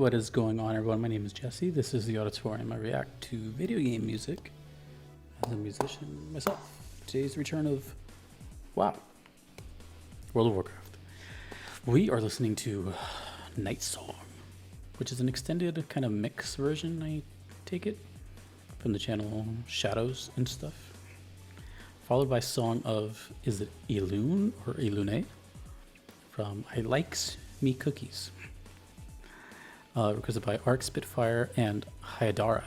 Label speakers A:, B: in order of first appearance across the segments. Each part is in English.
A: What is going on, everyone? My name is Jesse. This is the Auditorium. I react to video game music as a musician myself. Today's return of World of Warcraft. We are listening to Nightsong, which is an extended kind of mix version, I take it, from the channel Shadows and stuff. Followed by song of, is it Elune or Elune? From I Likes Me Cookies. Requested by Arc Spitfire and Hyadara.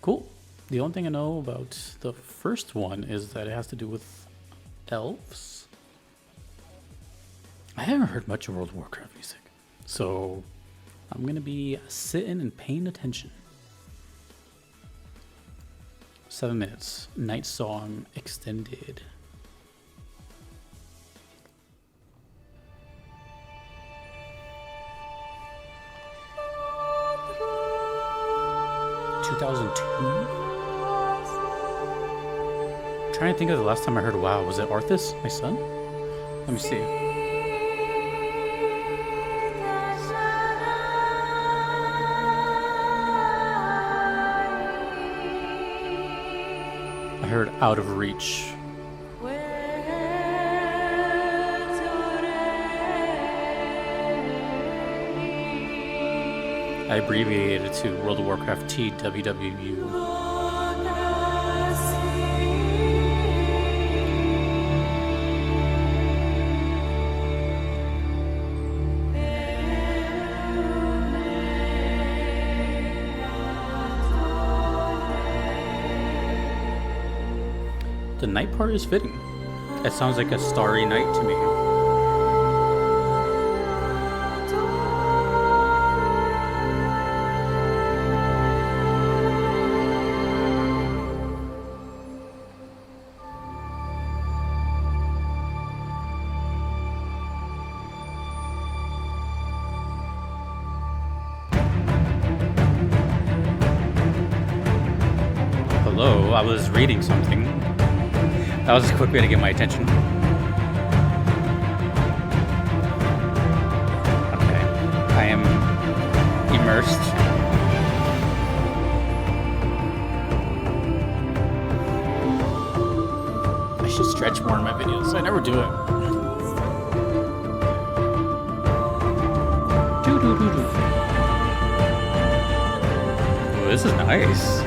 A: Cool. The only thing I know about the first one is that it has to do with elves. I haven't heard much of World of Warcraft music, so I'm going to be sitting and paying attention. 7 minutes. Nightsong extended. Trying to think of the last time I heard WoW. Was it Arthas, my son? Let me see. I heard Out of Reach. I abbreviated it to World of Warcraft TWWU. The night part is fitting. It sounds like a starry night to me. Hello, I was reading something. That was a quick way to get my attention. Okay, I am immersed. I should stretch more in my videos. I never do it. Oh, this is nice.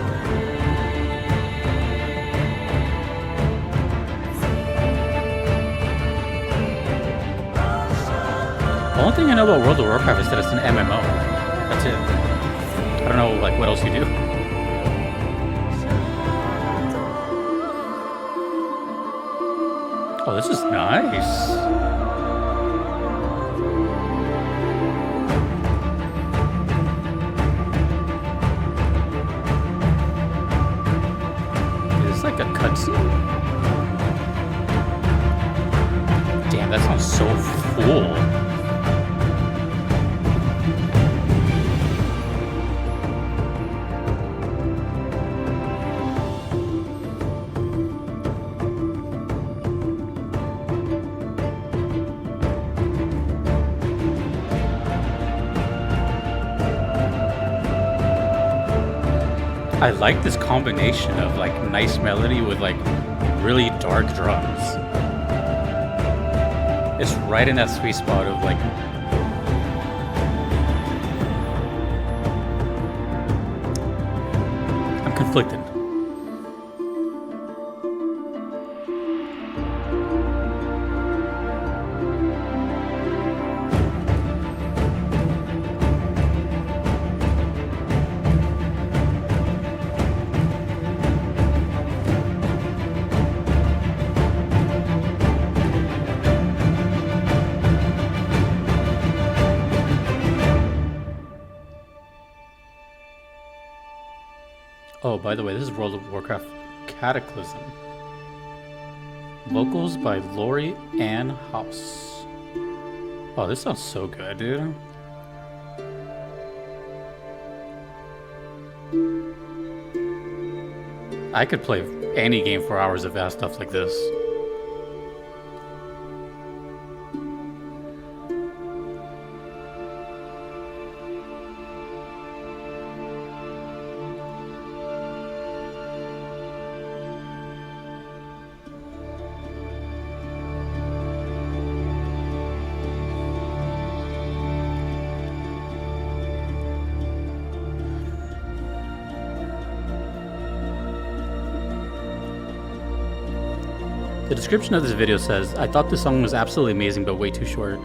A: The only thing I know about World of Warcraft is that it's an MMO. That's it. I don't know, like, what else you do. Oh, this is nice. Is this like a cutscene? Damn, that sounds so full. I like this combination of like nice melody with like really dark drums. It's right in that sweet spot of like I'm conflicted. Oh, by the way, this is World of Warcraft Cataclysm. Vocals by Lori Ann House. Oh, this sounds so good, dude. I could play any game for hours if it has stuff like this. The description of this video says, I thought this song was absolutely amazing but way too short,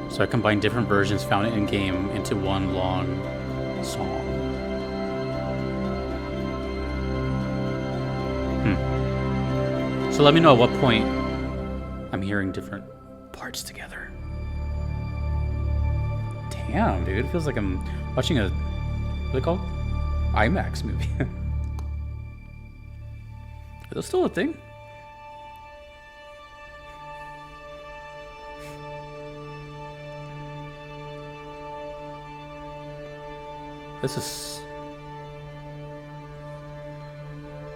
A: so I combined different versions found in-game into one long song. So let me know at what point I'm hearing different parts together. Damn, dude, it feels like I'm watching a, what's it called? IMAX movie. Are those still a thing? This is...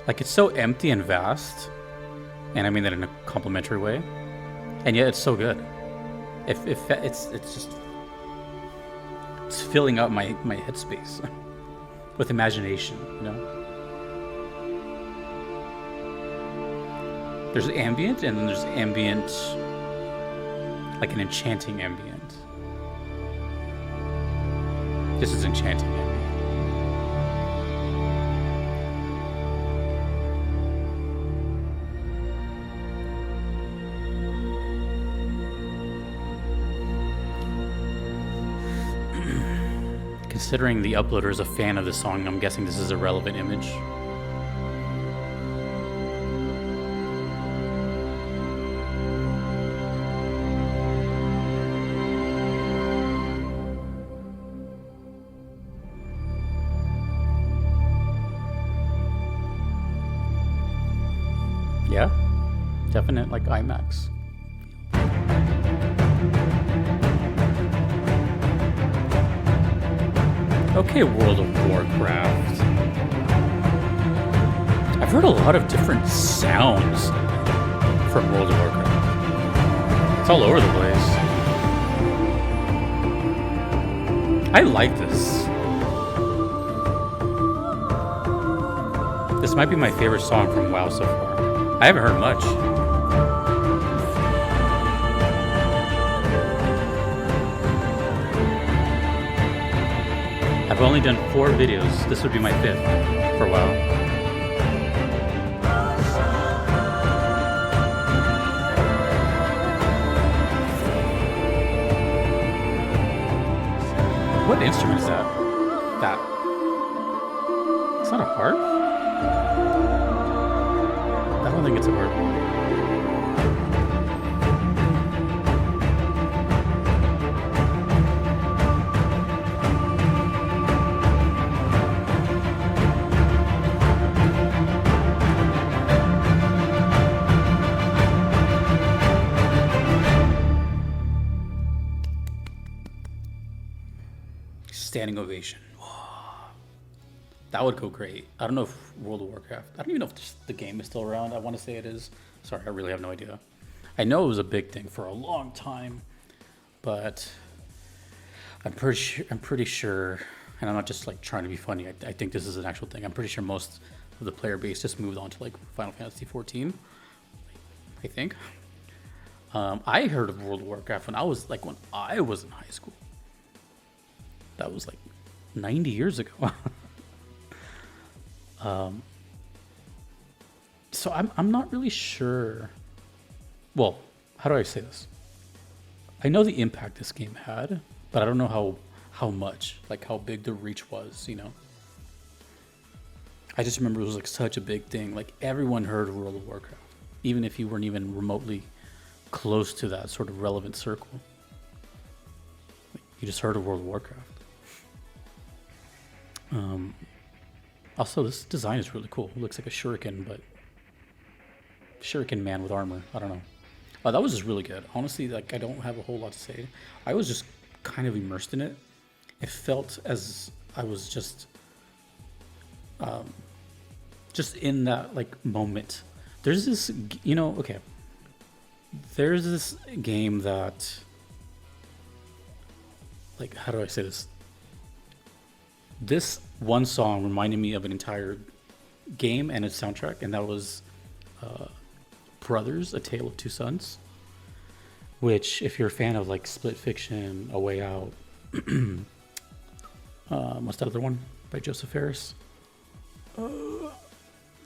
A: like, it's so empty and vast. And I mean that in a complimentary way. And yet it's so good. If it's just... it's filling up my headspace. With imagination, you know? There's ambient, and then there's ambient... like an enchanting ambient. This is enchanting ambient. Considering the uploader is a fan of the song, I'm guessing this is a relevant image. Yeah, definite like IMAX. Okay, World of Warcraft. I've heard a lot of different sounds from World of Warcraft. It's all over the place. I like this. This might be my favorite song from WoW so far. I haven't heard much. I've only done 4 videos. This would be my 5th for WoW. What instrument is that? It's not a harp? I don't think it's a harp. Standing ovation. That would go great. I don't know if World of Warcraft, I don't even know if the game is still around. I want to say it is. Sorry, I really have no idea. I know it was a big thing for a long time, but I'm pretty sure, and I'm not just like trying to be funny. I think this is an actual thing. I'm pretty sure most of the player base just moved on to like Final Fantasy 14. I think. I heard of World of Warcraft when I was in high school. That was like 90 years ago. So I'm not really sure. Well, how do I say this? I know the impact this game had, but I don't know how much, like how big the reach was, you know? I just remember it was like such a big thing. Like everyone heard of World of Warcraft, even if you weren't even remotely close to that sort of relevant circle. Like, you just heard of World of Warcraft. Also, this design is really cool. It looks like a shuriken, but shuriken man with armor. I don't know. That was just really good. Honestly, like I don't have a whole lot to say. I was just kind of immersed in it. It felt as I was just in that like moment. There's this, you know, okay. There's this game that, like, how do I say this? This one song reminded me of an entire game and its soundtrack, and that was Brothers, A Tale of Two Sons, which, if you're a fan of like Split Fiction, A Way Out, what's that other one by Joseph Ferris? The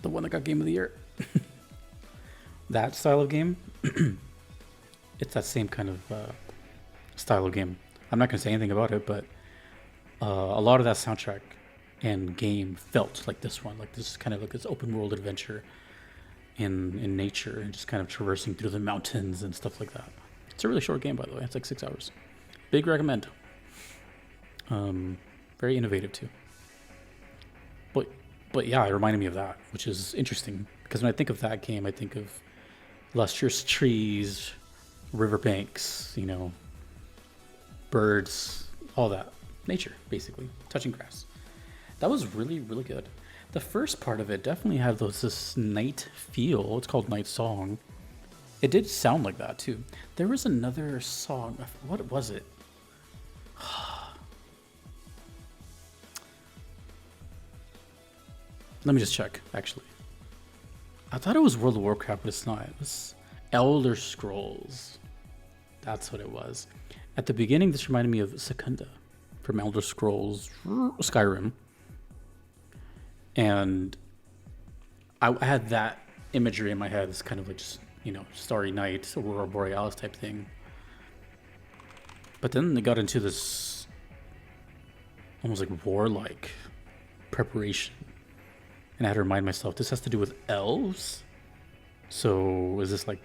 A: one that got Game of the Year. that style of game, it's that same kind of style of game. I'm not going to say anything about it, but a lot of that soundtrack and game felt like this one, like this kind of like this open world adventure in nature and just kind of traversing through the mountains and stuff like that. It's a really short game, by the way. It's like 6 hours. Big recommend. Very innovative too. But yeah, it reminded me of that, which is interesting because when I think of that game, I think of lustrous trees, riverbanks, birds, all that. Nature, basically. Touching grass. That was really, really good. The first part of it definitely had this night feel. It's called Nightsong. It did sound like that too. There was another song. What was it? Let me just check, actually. I thought it was World of Warcraft, but it's not. It was Elder Scrolls. That's what it was. At the beginning, this reminded me of Secunda from Elder Scrolls Skyrim. And I had that imagery in my head. It's kind of like just, Starry Night, Aurora Borealis type thing. But then they got into this almost like warlike preparation. And I had to remind myself, this has to do with elves? So is this like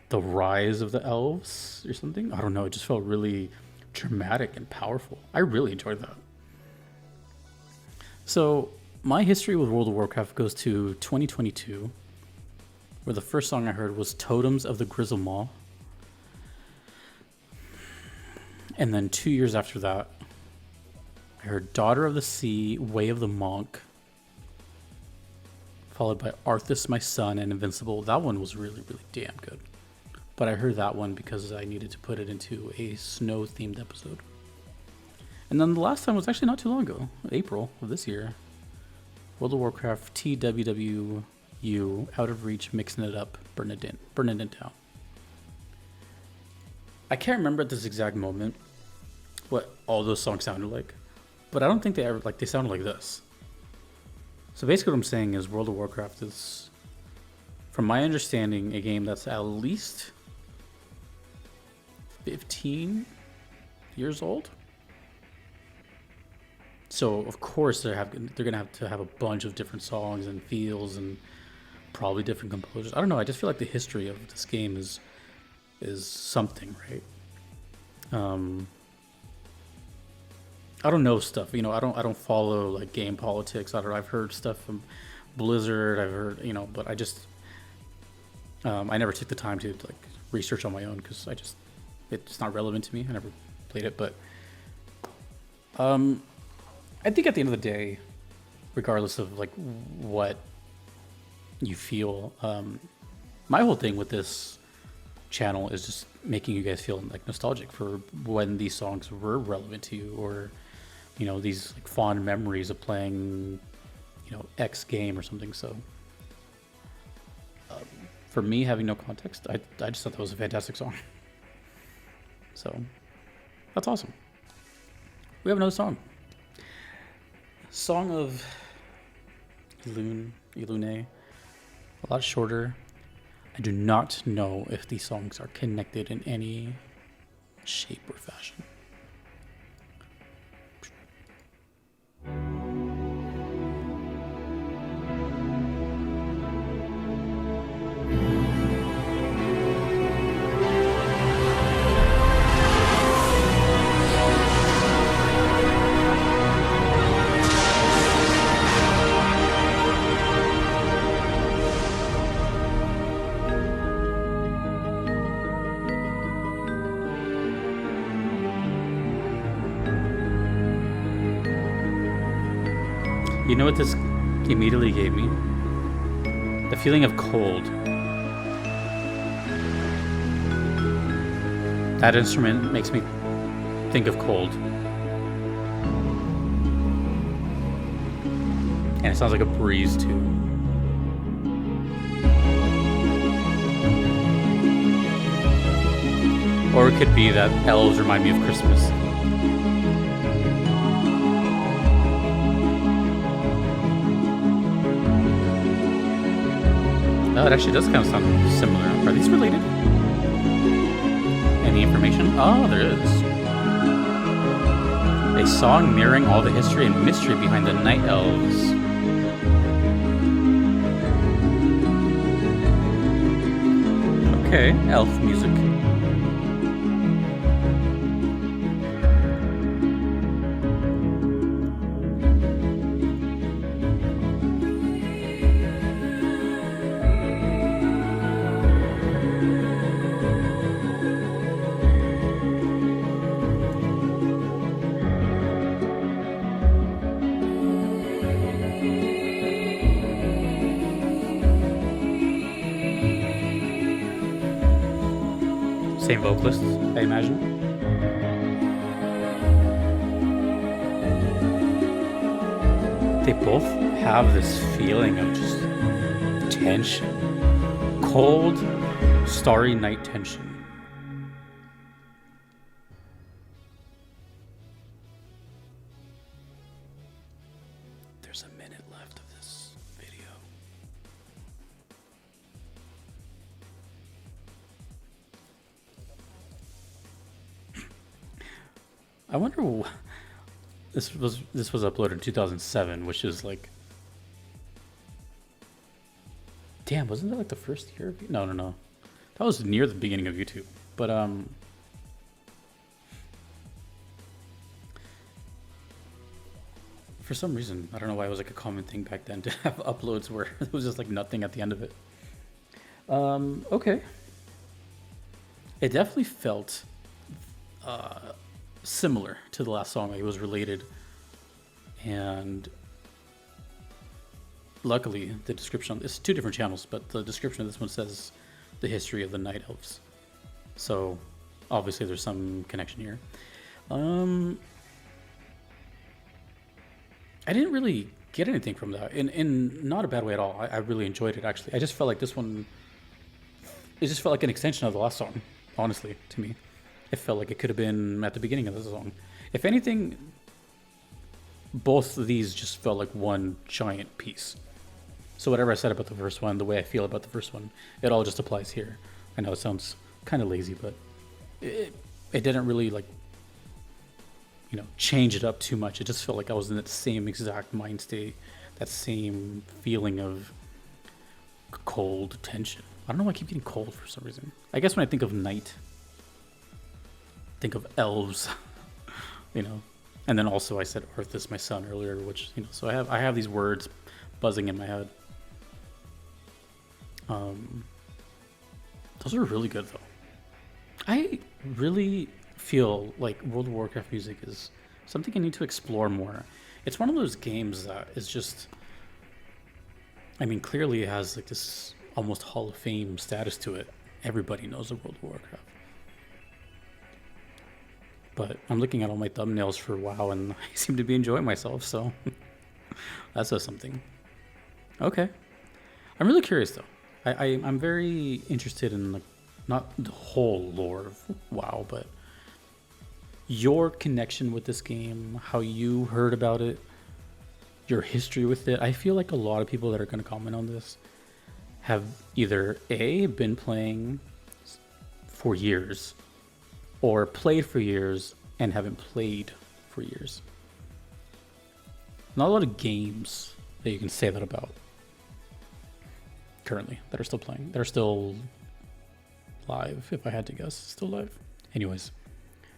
A: the rise of the elves or something? I don't know. It just felt really dramatic and powerful. I really enjoyed that. So my history with World of Warcraft goes to 2022, where the first song I heard was Totems of the Grizzlemaw. And then 2 years after that, I heard Daughter of the Sea, Way of the Monk, followed by Arthas, My Son, and Invincible. That one was really, really damn good. But I heard that one because I needed to put it into a snow-themed episode. And then the last time was actually not too long ago, April of this year. World of Warcraft TWWU, Out of Reach, Mixing It Up, Burn It Down. I can't remember at this exact moment what all those songs sounded like, but I don't think they sounded like this. So basically what I'm saying is World of Warcraft is, from my understanding, a game that's at least 15 years old. So of course they're gonna have to have a bunch of different songs and feels and probably different composers. I don't know. I just feel like the history of this game is something, right? I don't know stuff. I don't follow like game politics. I've heard stuff from Blizzard. I've heard, but I just I never took the time to like research on my own because it's not relevant to me. I never played it, but I think at the end of the day, regardless of like what you feel, my whole thing with this channel is just making you guys feel like nostalgic for when these songs were relevant to you, or these like fond memories of playing X game or something. So for me, having no context, I just thought that was a fantastic song. So that's awesome. We have another song. Song of Elune, a lot shorter. I do not know if these songs are connected in any shape or fashion. You know what this immediately gave me? The feeling of cold. That instrument makes me think of cold. And it sounds like a breeze too. Or it could be that elves remind me of Christmas. It actually does kind of sound similar. Are these related? Any information? Oh, there is. A song mirroring all the history and mystery behind the Night Elves. Okay, elf music. Same vocalists, I imagine. They both have this feeling of just tension. Cold, starry night tension. There's a minute left of this video. I wonder. This was uploaded in 2007, which is like, damn, wasn't that like the first year of no, that was near the beginning of YouTube. But for some reason, I don't know why it was like a common thing back then to have uploads where it was just like nothing at the end of it. Okay, it definitely felt similar to the last song. Like it was related, and luckily the description, it's two different channels, but the description of this one says the history of the Night Elves, so obviously there's some connection here. I didn't really get anything from that, in not a bad way at all. I really enjoyed it, actually. I just felt like this one, it just felt like an extension of the last song, honestly, to me. It felt like it could have been at the beginning of the song. If anything, both of these just felt like one giant piece. So whatever I said about the first one, the way I feel about the first one, it all just applies here. I know it sounds kind of lazy, but it didn't really, like, you know, change it up too much. It just felt like I was in that same exact mind state, that same feeling of cold tension. I don't know why I keep getting cold for some reason. I guess when I think of night, think of elves, you know. And then also I said Earth is my sun earlier, which, you know, so I have these words buzzing in my head. Those are really good though. I really feel like World of Warcraft music is something I need to explore more. It's one of those games that is just, I mean, clearly it has like this almost Hall of Fame status to it. Everybody knows the World of Warcraft. But I'm looking at all my thumbnails for WoW and I seem to be enjoying myself, so that says something. Okay. I'm really curious though. I'm very interested in, like, not the whole lore of WoW, but your connection with this game, how you heard about it, your history with it. I feel like a lot of people that are going to comment on this have either A, been playing for years, or played for years and haven't played for years. Not a lot of games that you can say that about currently that are still playing, that are still live, if I had to guess. Still live. Anyways,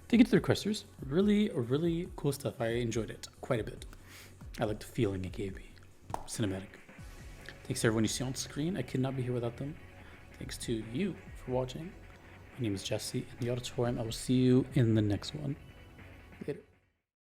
A: thank you to the requesters. Really cool stuff. I enjoyed it quite a bit. I liked the feeling it gave me. Cinematic. Thanks to everyone you see on screen. I could not be here without them. Thanks to you for watching. My name is Jesse in the auditorium. I will see you in the next one. Later.